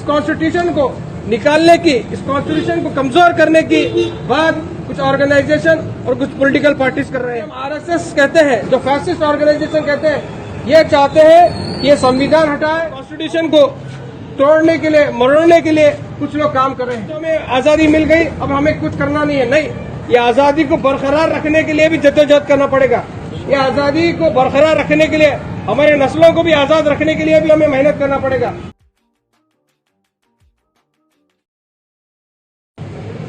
Constitution को निकालने की, इस कॉन्स्टिट्यूशन को कमजोर करने की बात कुछ ऑर्गेनाइजेशन और कुछ पॉलिटिकल पार्टीज कर रहे हैं। आरएसएस कहते हैं, जो फैसिस्ट ऑर्गेनाइजेशन कहते हैं, ये चाहते हैं कि ये संविधान हटाए, कॉन्स्टिट्यूशन को तोड़ने के लिए, मरोड़ने के लिए कुछ लोग काम कर रहे हैं। तो हमें आजादी मिल गई, अब हमें कुछ करना नहीं है। नहीं, ये आजादी को बरकरार रखने के लिए भी जद्दोजहद करना पड़ेगा। ये आजादी को बरकरार रखने के लिए, हमारे नस्लों को भी आजाद रखने के लिए भी हमें मेहनत करना पड़ेगा।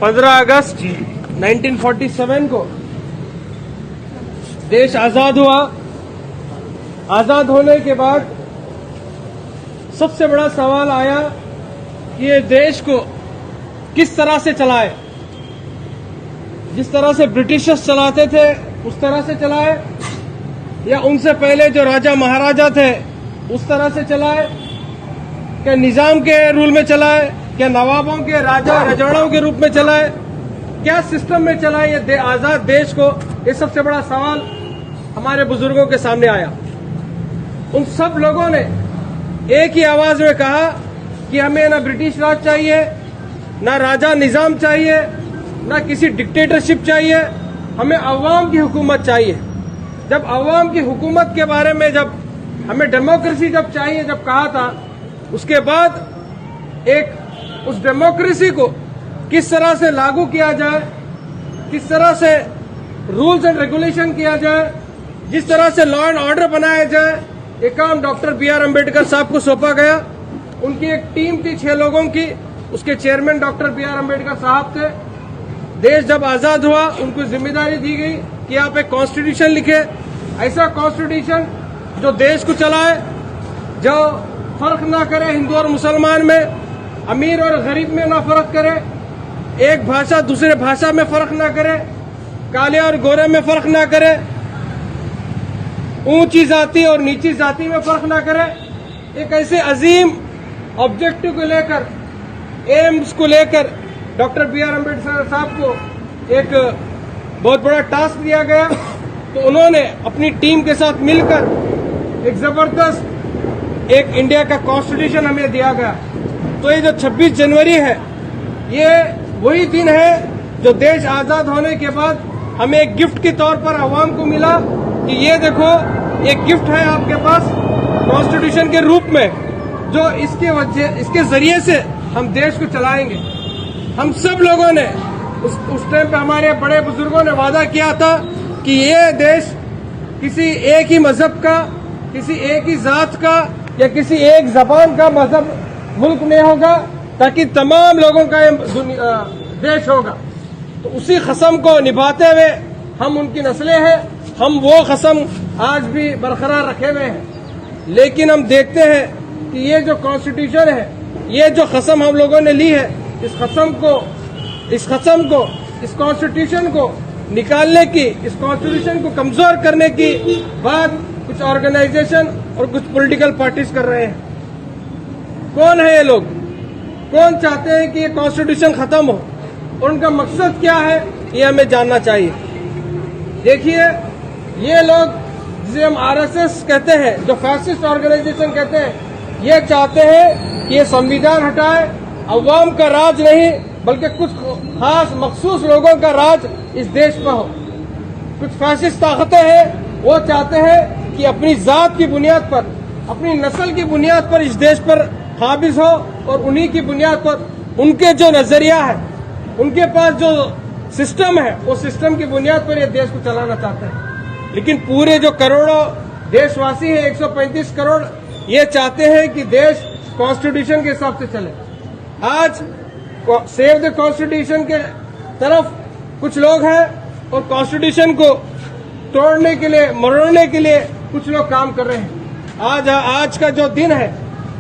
15 अगस्त 1947 को देश आजाद हुआ। आजाद होने के बाद सबसे बड़ा सवाल आया कि ये देश को किस तरह से चलाए। जिस तरह से ब्रिटिशर्स चलाते थे उस तरह से चलाए, या उनसे पहले जो राजा महाराजा थे उस तरह से चलाए, क्या निजाम के रूल में चलाए, क्या नवाबों के, राजा रजवाड़ों के रूप में चलाए, क्या सिस्टम में चलाए ये आजाद देश को। ये सबसे बड़ा सवाल हमारे बुजुर्गों के सामने आया। उन सब लोगों ने एक ही आवाज में कहा कि हमें ना ब्रिटिश राज चाहिए, ना राजा निजाम चाहिए, ना किसी डिक्टेटरशिप चाहिए, हमें अवाम की हुकूमत चाहिए। जब अवाम की हुकूमत के बारे में, जब हमें डेमोक्रेसी जब चाहिए, जब कहा था, उसके बाद एक उस डेमोक्रेसी को किस तरह से लागू किया जाए, किस तरह से रूल्स एंड रेगुलेशन किया जाए, जिस तरह से लॉ एंड ऑर्डर बनाया जाए, ये काम डॉक्टर बी.आर. अम्बेडकर साहब को सौंपा गया। उनकी एक टीम थी 6 लोगों की, उसके चेयरमैन डॉक्टर बी.आर. अम्बेडकर साहब थे। देश जब आजाद हुआ उनको जिम्मेदारी दी गई कि आप एक कॉन्स्टिट्यूशन लिखे, ऐसा कॉन्स्टिट्यूशन जो देश को चलाए, जो फर्क ना करे हिंदू और मुसलमान में, अमीर और गरीब में ना फर्क करे, एक भाषा दूसरे भाषा में फर्क ना करे, काले और गोरे में फर्क ना करे, ऊंची जाति और नीची जाति में फर्क ना करे। एक ऐसे अजीम ऑब्जेक्टिव को लेकर, एम्स को लेकर डॉक्टर बी.आर. अम्बेडकर साहब को एक बहुत बड़ा टास्क दिया गया। तो उन्होंने अपनी टीम के साथ मिलकर एक जबरदस्त एक इंडिया का कॉन्स्टिट्यूशन हमें दिया गया। तो ये जो 26 जनवरी है, ये वही दिन है जो देश आजाद होने के बाद हमें एक गिफ्ट के तौर पर आवाम को मिला कि ये देखो, एक गिफ्ट है आपके पास कॉन्स्टिट्यूशन के रूप में, जो इसके जरिए से हम देश को चलाएंगे। हम सब लोगों ने उस टाइम पे, हमारे बड़े बुजुर्गों ने वादा किया था कि ये देश किसी एक ही मजहब का, किसी एक ही जात का या किसी एक जबान का मजहब मुल्क में होगा, ताकि तमाम लोगों का ये देश होगा। तो उसी कसम को निभाते हुए हम उनकी नस्लें हैं, हम वो कसम आज भी बरकरार रखे हुए हैं। लेकिन हम देखते हैं कि ये जो कॉन्स्टिट्यूशन है, ये जो कसम हम लोगों ने ली है, इस कॉन्स्टिट्यूशन को निकालने की, इस कॉन्स्टिट्यूशन को कमजोर करने की बात कुछ ऑर्गेनाइजेशन और कुछ पॉलिटिकल पार्टीज कर रहे हैं। कौन है ये लोग? कौन चाहते हैं कि ये कॉन्स्टिट्यूशन खत्म हो, और उनका मकसद क्या है, ये हमें जानना चाहिए। देखिए, ये लोग जिसे हम आरएसएस कहते हैं, जो फैसिस्ट ऑर्गेनाइजेशन कहते हैं, ये चाहते हैं कि ये संविधान हटाए, अवाम का राज नहीं बल्कि कुछ खास मखसूस लोगों का राज इस देश में हो। कुछ फैसिस्ट ताकतें हैं, वो चाहते हैं कि अपनी जात की बुनियाद पर, अपनी नस्ल की बुनियाद पर इस देश पर काबिज हो, और उन्हीं की बुनियाद पर, उनके जो नजरिया है, उनके पास जो सिस्टम है, वो सिस्टम की बुनियाद पर ये देश को चलाना चाहते हैं। लेकिन पूरे जो करोड़ों देशवासी हैं, 135 करोड़, ये चाहते हैं कि देश कॉन्स्टिट्यूशन के हिसाब से चले। आज सेव द कॉन्स्टिट्यूशन के तरफ कुछ लोग हैं, और कॉन्स्टिट्यूशन को तोड़ने के लिए, मरोड़ने के लिए कुछ लोग काम कर रहे हैं। आज का जो दिन है,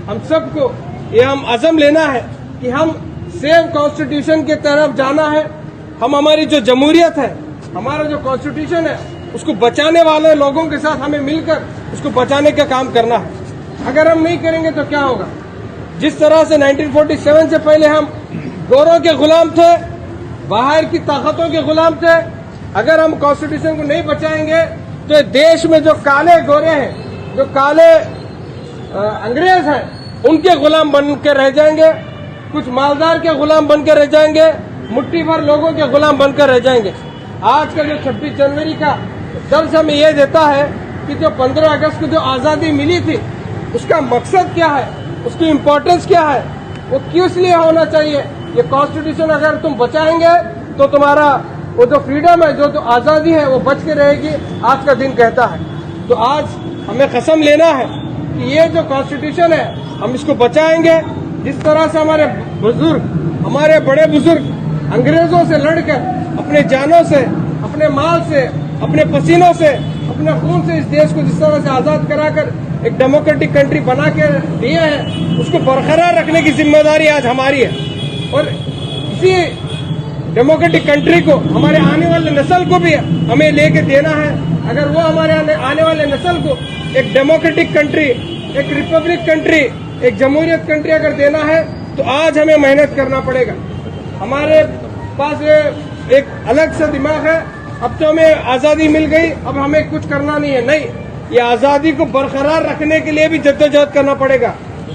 हम सबको ये हम अज़म लेना है कि हम सेव कॉन्स्टिट्यूशन की तरफ जाना है। हम, हमारी जो जमहूरियत है, हमारा जो कॉन्स्टिट्यूशन है, उसको बचाने वाले लोगों के साथ हमें मिलकर उसको बचाने का काम करना है। अगर हम नहीं करेंगे तो क्या होगा? जिस तरह से 1947 से पहले हम गोरों के गुलाम थे, बाहर की ताकतों के गुलाम थे, अगर हम कॉन्स्टिट्यूशन को नहीं बचाएंगे तो देश में जो काले गोरे हैं, जो काले अंग्रेज हैं, उनके गुलाम बन के रह जाएंगे, कुछ मालदार के गुलाम बन के रह जाएंगे, मुट्ठी भर लोगों के गुलाम बनकर रह जाएंगे। आज का जो 26 जनवरी का दर्ज हमें यह देता है कि जो 15 अगस्त को जो आज़ादी मिली थी उसका मकसद क्या है, उसकी इम्पोर्टेंस क्या है, वो किस लिए होना चाहिए। ये कॉन्स्टिट्यूशन अगर तुम बचाएंगे तो तुम्हारा वो जो फ्रीडम है, जो आज़ादी है वो बच के रहेगी, आज का दिन कहता है। तो आज हमें कसम लेना है कि ये जो कॉन्स्टिट्यूशन है हम इसको बचाएंगे। जिस तरह से हमारे बुजुर्ग, हमारे बड़े बुजुर्ग अंग्रेजों से लड़कर अपने जानों से, अपने माल से, अपने पसीनों से, अपने खून से इस देश को जिस तरह से आज़ाद कराकर एक डेमोक्रेटिक कंट्री बना के दिए हैं, उसको बरकरार रखने की जिम्मेदारी आज हमारी है। और इसी डेमोक्रेटिक कंट्री को हमारे आने वाले नस्ल को भी हमें लेके देना है। अगर वो हमारे आने वाले नस्ल को एक डेमोक्रेटिक कंट्री, एक रिपब्लिक कंट्री, एक जमहूरियत कंट्री अगर देना है तो आज हमें मेहनत करना पड़ेगा। हमारे पास एक अलग सा दिमाग है, अब तो हमें आज़ादी मिल गई, अब हमें कुछ करना नहीं है। नहीं, ये आज़ादी को बरकरार रखने के लिए भी जद्दोजहद करना पड़ेगा।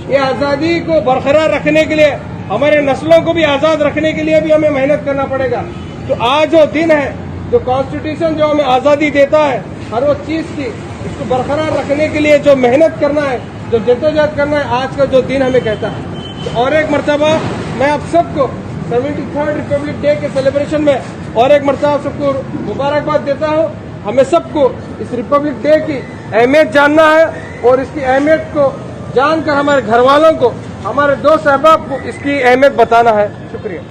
ये आज़ादी को बरकरार रखने के लिए, हमारे नस्लों को भी आज़ाद रखने के लिए भी हमें मेहनत करना पड़ेगा। तो आज जो दिन है, जो कॉन्स्टिट्यूशन जो हमें आज़ादी देता है हर वो चीज़ की, इसको बरकरार रखने के लिए जो मेहनत करना है, जो जद्दोजहद करना है, आज का जो दिन हमें कहता है। तो और एक मरतबा मैं आप सबको 73rd रिपब्लिक डे के सेलिब्रेशन में और एक मरतबा सबको मुबारकबाद देता हूँ। हमें सबको इस रिपब्लिक डे की अहमियत जानना है और इसकी अहमियत को जानकर हमारे घर वालों को, हमारे दोस्त अहबाब को इसकी अहमियत बताना है। शुक्रिया।